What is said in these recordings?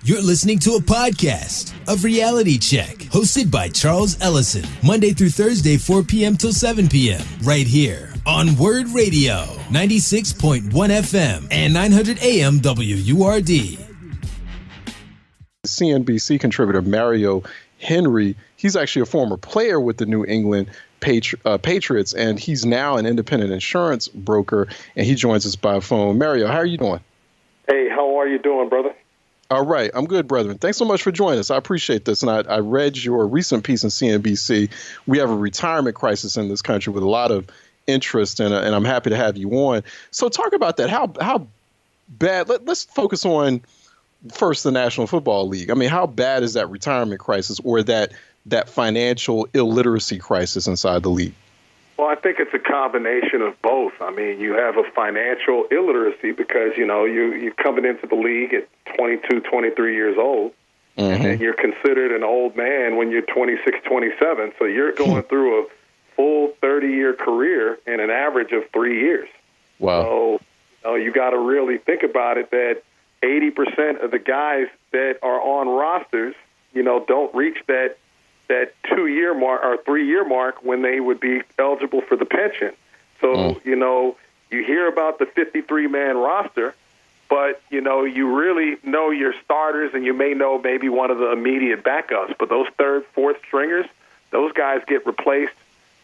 You're listening to a podcast of Reality Check, hosted by Charles Ellison, Monday through Thursday, 4 p.m. till 7 p.m. right here on WURD Radio, 96.1 FM and 900 AM WURD. CNBC contributor Mario Henry, he's actually a former player with the New England Patriots, and he's now an independent insurance broker, and he joins us by phone. Mario, how are you doing? Hey, how are you doing, brother? All right. I'm good, brethren. Thanks so much for joining us. I appreciate this. And I read your recent piece in CNBC. We have a retirement crisis in this country with a lot of interest, and I'm happy to have you on. So talk about that. How bad? Let's focus on first the National Football League. I mean, how bad is that retirement crisis or that financial illiteracy crisis inside the league? Well, I think it's a combination of both. I mean, you have a financial illiteracy because, you're coming into the league at 22, 23 years old, and then you're considered an old man when you're 26, 27. So you're going through a full 30-year career in an average of 3 years. Wow. So you got to really think about it that 80% of the guys that are on rosters, don't reach that 2-year mark or 3-year mark when they would be eligible for the pension. So, you hear about the 53-man roster, but, you really know your starters and you may know maybe one of the immediate backups. But those third, fourth stringers, those guys get replaced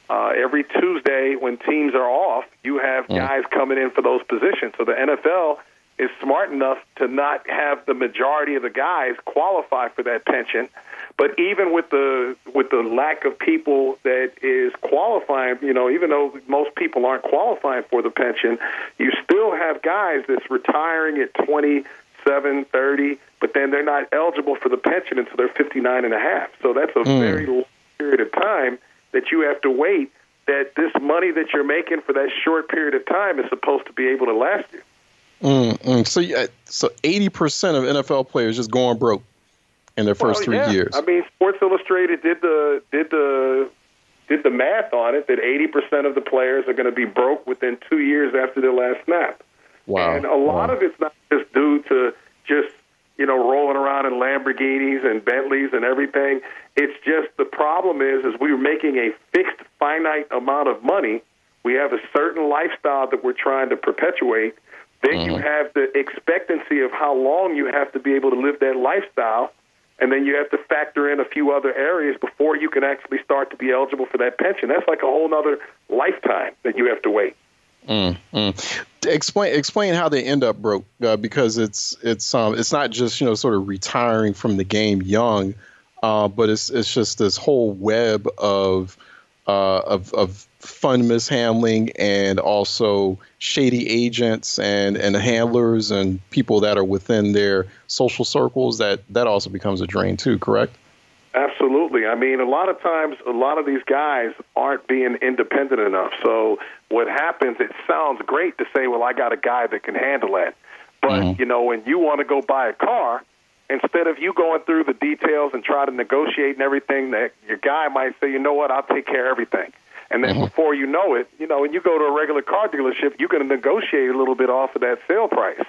every Tuesday when teams are off. You have guys coming in for those positions. So the NFL is smart enough to not have the majority of the guys qualify for that pension. But even with the lack of people that is qualifying, even though most people aren't qualifying for the pension, you still have guys that's retiring at 27, 30, but then they're not eligible for the pension until they're 59 and a half. So that's a very long period of time that you have to wait, that this money that you're making for that short period of time is supposed to be able to last you. So 80% of NFL players just going broke in their first 3 years. I mean, Sports Illustrated did the math on it that 80% of the players are going to be broke within 2 years after their last snap. Wow. And a lot of it's not just due to just rolling around in Lamborghinis and Bentleys and everything. It's just the problem is we're making a fixed finite amount of money. We have a certain lifestyle that we're trying to perpetuate. Then you have the expectancy of how long you have to be able to live that lifestyle, and then you have to factor in a few other areas before you can actually start to be eligible for that pension. That's like a whole other lifetime that you have to wait. Explain how they end up broke, because it's not just sort of retiring from the game young, but it's just this whole web of fund mishandling and also shady agents and handlers and people that are within their social circles that also becomes a drain too, correct? Absolutely. I mean, a lot of times, a lot of these guys aren't being independent enough. So what happens, it sounds great to say, well, I got a guy that can handle that. But, when you want to go buy a car, instead of you going through the details and try to negotiate and everything, that your guy might say, you know what, I'll take care of everything. And then before you know it, when you go to a regular car dealership, you're going to negotiate a little bit off of that sale price.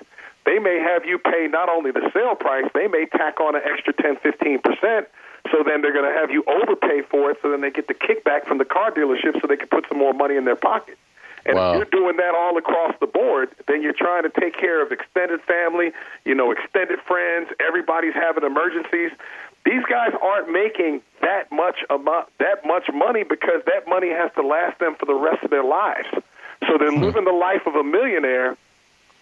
They may have you pay not only the sale price, they may tack on an extra 10, 15%. So then they're going to have you overpay for it, so then they get the kickback from the car dealership so they can put some more money in their pocket. And if you're doing that all across the board, then you're trying to take care of extended family, extended friends. Everybody's having emergencies. These guys aren't making that much money because that money has to last them for the rest of their lives. So they're living the life of a millionaire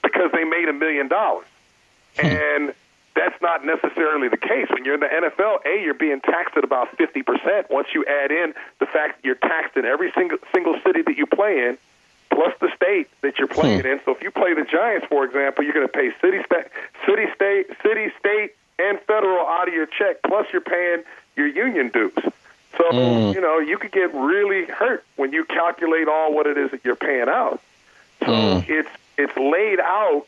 because they made $1 million. And that's not necessarily the case. When you're in the NFL, you're being taxed at about 50%. Once you add in the fact that you're taxed in every single city that you play in, plus the state that you're playing in. So if you play the Giants, for example, you're going to pay city, state, and federal out of your check, plus you're paying your union dues. So, you could get really hurt when you calculate all what it is that you're paying out. So it's laid out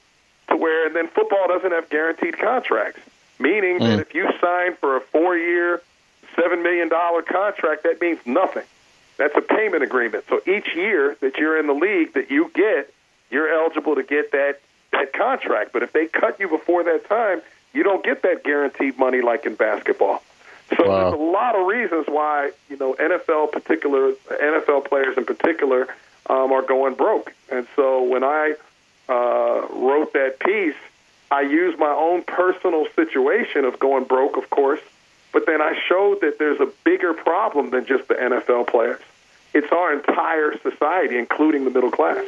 to where, and then football doesn't have guaranteed contracts, meaning that if you sign for a 4-year, $7 million contract, that means nothing. That's a payment agreement. So each year that you're in the league that you get, you're eligible to get that contract. But if they cut you before that time, You don't get that guaranteed money like in basketball. So there's a lot of reasons why, NFL players in particular are going broke. And so when I wrote that piece, I used my own personal situation of going broke, of course, but then I showed that there's a bigger problem than just the NFL players. It's our entire society, including the middle class.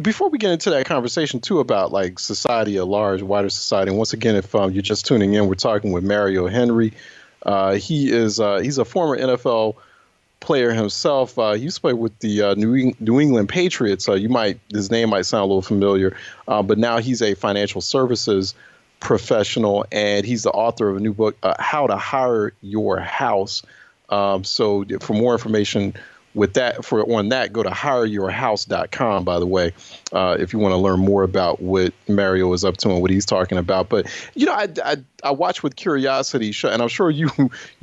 Before we get into that conversation, too, about like society at large, wider society, and once again, if you're just tuning in, we're talking with Mario Henry. He's a former NFL player himself. He used to play with the New England Patriots. His name might sound a little familiar, but now he's a financial services professional, and he's the author of a new book, How to Hire Your House. So for more information on that, go to hireyourhouse.com, by the way, if you want to learn more about what Mario is up to and what he's talking about. But, I watch with curiosity, and I'm sure you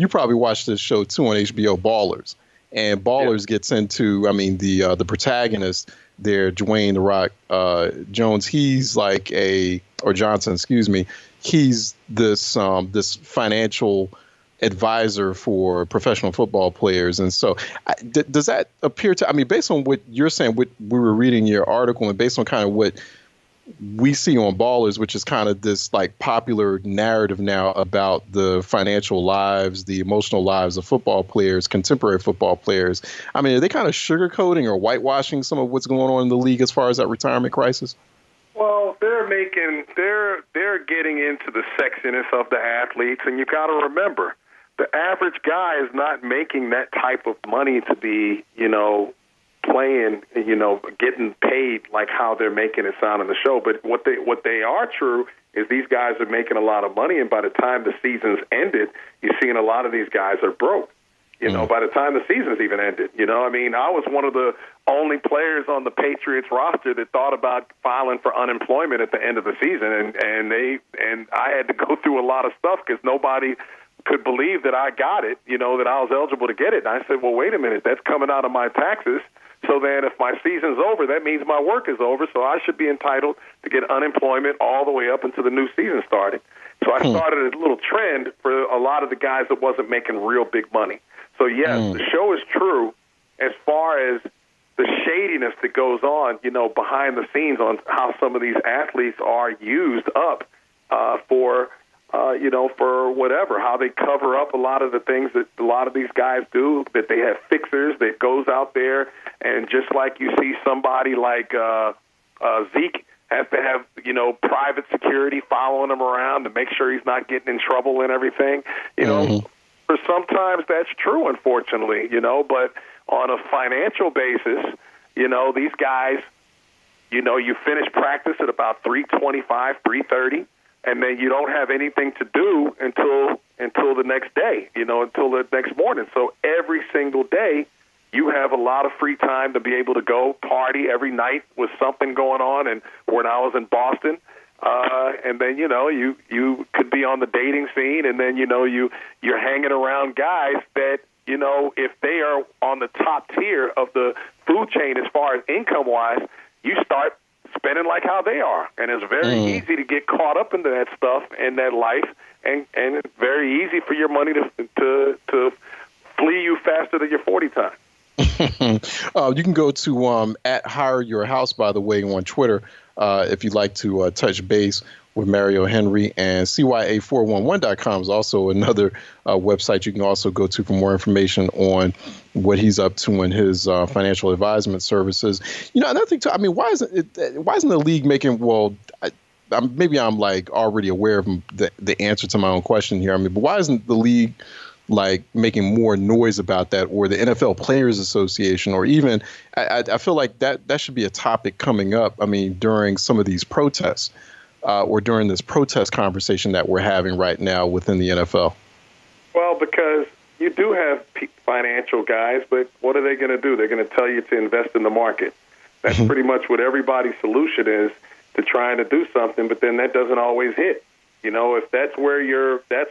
probably watched this show, too, on HBO, Ballers. And Ballers gets into, the protagonist there, Dwayne "The Rock" Jones. He's Johnson, excuse me. He's this financial advisor for professional football players. And so does that appear to, based on what you're saying, what we were reading in your article, and based on kind of what we see on Ballers, which is kind of this like popular narrative now about the financial lives, the emotional lives of football players, contemporary football players. Are they kind of sugarcoating or whitewashing some of what's going on in the league as far as that retirement crisis? Well, they're getting into the sexiness of the athletes, and you got to remember, the average guy is not making that type of money to be, playing, getting paid like how they're making it sound in the show. But what they are true is these guys are making a lot of money, and by the time the season's ended, you're seeing a lot of these guys are broke. By the time the season's even ended, I was one of the only players on the Patriots roster that thought about filing for unemployment at the end of the season, and I had to go through a lot of stuff because nobody could believe that I got it, that I was eligible to get it. And I said, well, wait a minute, that's coming out of my taxes. So then if my season's over, that means my work is over, so I should be entitled to get unemployment all the way up until the new season started. So I started a little trend for a lot of the guys that wasn't making real big money. So, yes, the show is true as far as the shadiness that goes on, behind the scenes on how some of these athletes are used up for whatever, how they cover up a lot of the things that a lot of these guys do, that they have fixers that goes out there, and just like you see somebody like Zeke has to have, private security following him around to make sure he's not getting in trouble and everything, For sometimes that's true, unfortunately, but on a financial basis, these guys, you finish practice at about 3:25, 3:30, and then you don't have anything to do until the next day, until the next morning. So every single day you have a lot of free time to be able to go party every night with something going on. And when I was in Boston, and then, you could be on the dating scene, and then, you're hanging around guys that, if they are on the top tier of the food chain as far as income-wise, you start spending like how they are. And it's very easy to get caught up into that stuff and that life, and it's very easy for your money to flee you faster than your 40 time. You can go to at Hire Your House, by the way, on Twitter, if you'd like to touch base with Mario Henry. And CYA411.com is also another website you can also go to for more information on what he's up to in his financial advisement services. Another thing too, why isn't the league making, maybe I'm like already aware of the answer to my own question here. But why isn't the league like making more noise about that, or the NFL Players Association, or even I feel like that should be a topic coming up, during some of these protests, or during this protest conversation that we're having right now within the NFL? Well, because you do have financial guys, but what are they going to do? They're going to tell you to invest in the market. That's pretty much what everybody's solution is, to trying to do something, but then that doesn't always hit. If that's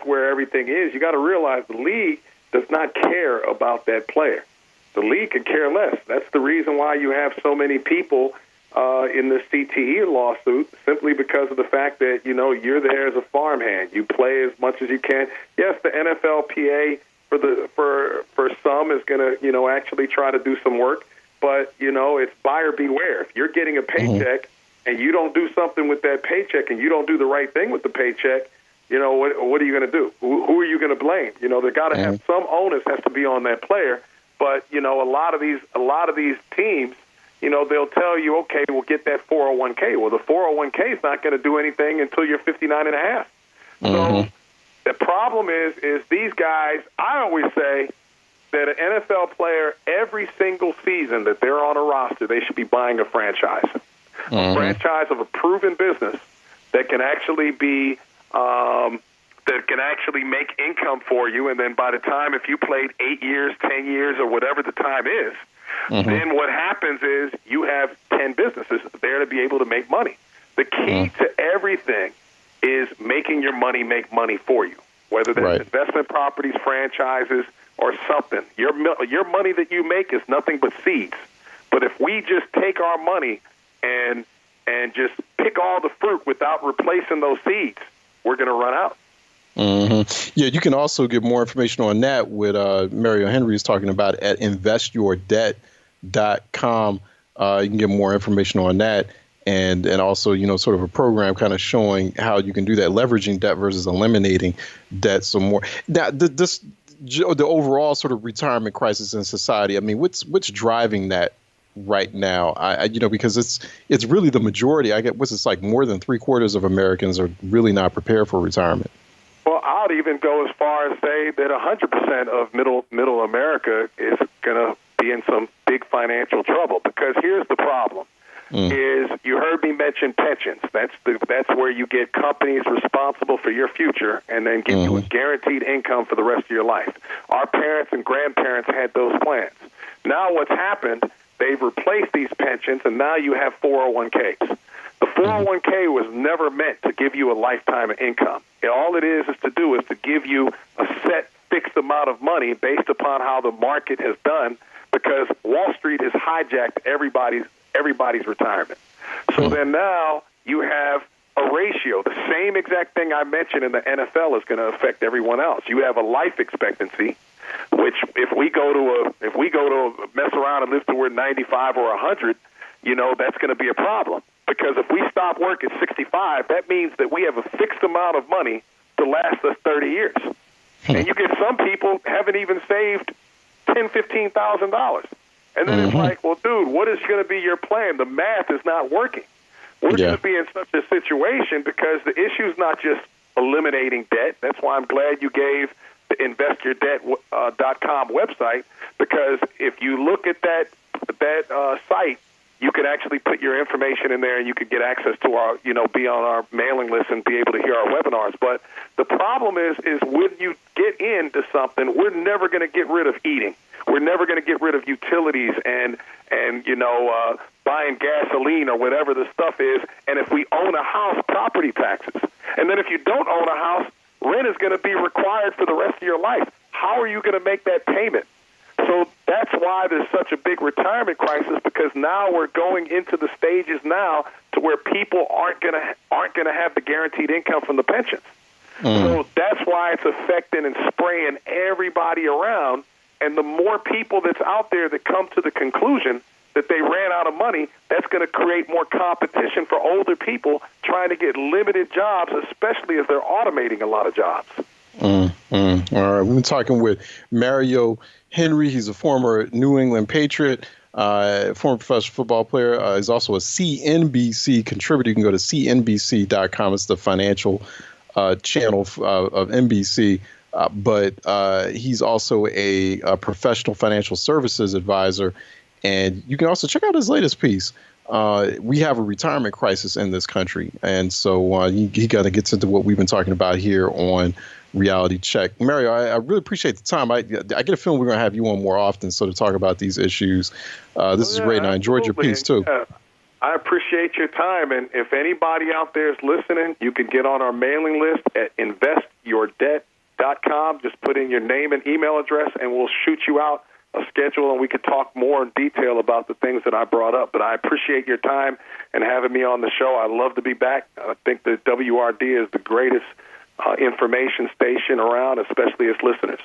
where everything is, you got to realize the league does not care about that player. The league could care less. That's the reason why you have so many people in the CTE lawsuit simply because of the fact that, you're there as a farmhand. You play as much as you can. Yes, the NFLPA for some is going to, actually try to do some work, but, it's buyer beware. If you're getting a paycheck and you don't do something with that paycheck and you don't do the right thing with the paycheck, what are you going to do? Who are you going to blame? They got to have some onus has to be on that player. But, a lot of these teams, they'll tell you, okay, we'll get that 401k. Well, the 401k is not going to do anything until you're 59 and a half. So the problem is these guys, I always say that an NFL player, every single season that they're on a roster, they should be buying a franchise. A franchise of a proven business that can actually be that can actually make income for you. And then by the time, if you played 8 years, 10 years, or whatever the time is, then what happens is you have 10 businesses there to be able to make money. The key to everything is making your money make money for you, whether that's investment properties, franchises, or something. Your money that you make is nothing but seeds. But if we just take our money and just pick all the fruit without replacing those seeds, we're going to run out. Yeah, you can also get more information on that with Mario Henry is talking about at investyourdebt.com. You can get more information on that and also, sort of a program kind of showing how you can do that, leveraging debt versus eliminating debt some more. Now, the overall sort of retirement crisis in society, I mean, what's driving that right now? Because it's really the majority. I get like more than 3/4 of Americans are really not prepared for retirement. Well, I'd even go as far as say that 100% of middle America is going to be in some big financial trouble, because here's the problem. Is you heard me mention pensions. That's where you get companies responsible for your future and then give you a guaranteed income for the rest of your life. Our parents and grandparents had those plans. Now what's happened, they've replaced these pensions, and now you have 401ks. The 401k was never meant to give you a lifetime of income. All it is to do is to give you a set fixed amount of money based upon how the market has done, because Wall Street has hijacked everybody's retirement. So then now you have a ratio. The same exact thing I mentioned in the NFL is going to affect everyone else. You have a life expectancy, which if we go to mess around and live to we're 95 or 100, that's going to be a problem. Because if we stop work at 65, that means that we have a fixed amount of money to last us 30 years. And you get some people haven't even saved $10,000, $15,000. And then it's like, well, dude, what is going to be your plan? The math is not working. We're going to be in such a situation because the issue is not just eliminating debt. That's why I'm glad you gave the investyourdebt.com website, because if you look at that site, you could actually put your information in there and you could get access to our, be on our mailing list and be able to hear our webinars. But the problem is when you get into something, we're never going to get rid of eating. We're never going to get rid of utilities and buying gasoline or whatever the stuff is. And if we own a house, property taxes. And then if you don't own a house, rent is going to be required for the rest of your life. How are you going to make that payment? So that's why there's such a big retirement crisis, because now we're going into the stages now to where people aren't going to have the guaranteed income from the pensions. So that's why it's affecting and spraying everybody around. And the more people that's out there that come to the conclusion that they ran out of money, that's going to create more competition for older people trying to get limited jobs, especially as they're automating a lot of jobs. All right. We've been talking with Mario Henry. He's a former New England Patriot, former professional football player. He's also a CNBC contributor. You can go to cnbc.com. It's the financial channel of NBC. But he's also a professional financial services advisor. And you can also check out his latest piece. We have a retirement crisis in this country. And so he kind of gets into what we've been talking about here on Reality Check. Mario, I really appreciate the time. I get a feeling we're going to have you on more often so to talk about these issues. This is great, and I enjoyed your piece, too. I appreciate your time. And if anybody out there is listening, you can get on our mailing list at investyourdebt.com. Just put in your name and email address, and we'll shoot you out a schedule and we could talk more in detail about the things that I brought up. But I appreciate your time and having me on the show. I love to be back. I think that WRD is the greatest information station around, especially its listeners.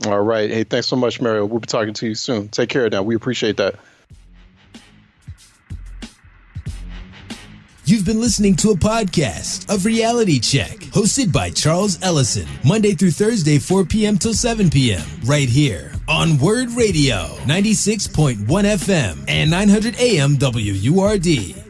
All right. Hey, thanks so much, Mario. We'll be talking to you soon. Take care now. We appreciate that. You've been listening to a podcast of Reality Check, hosted by Charles Ellison, Monday through Thursday, 4 p.m. till 7 p.m. right here on WURD Radio, 96.1 FM and 900 AM WURD.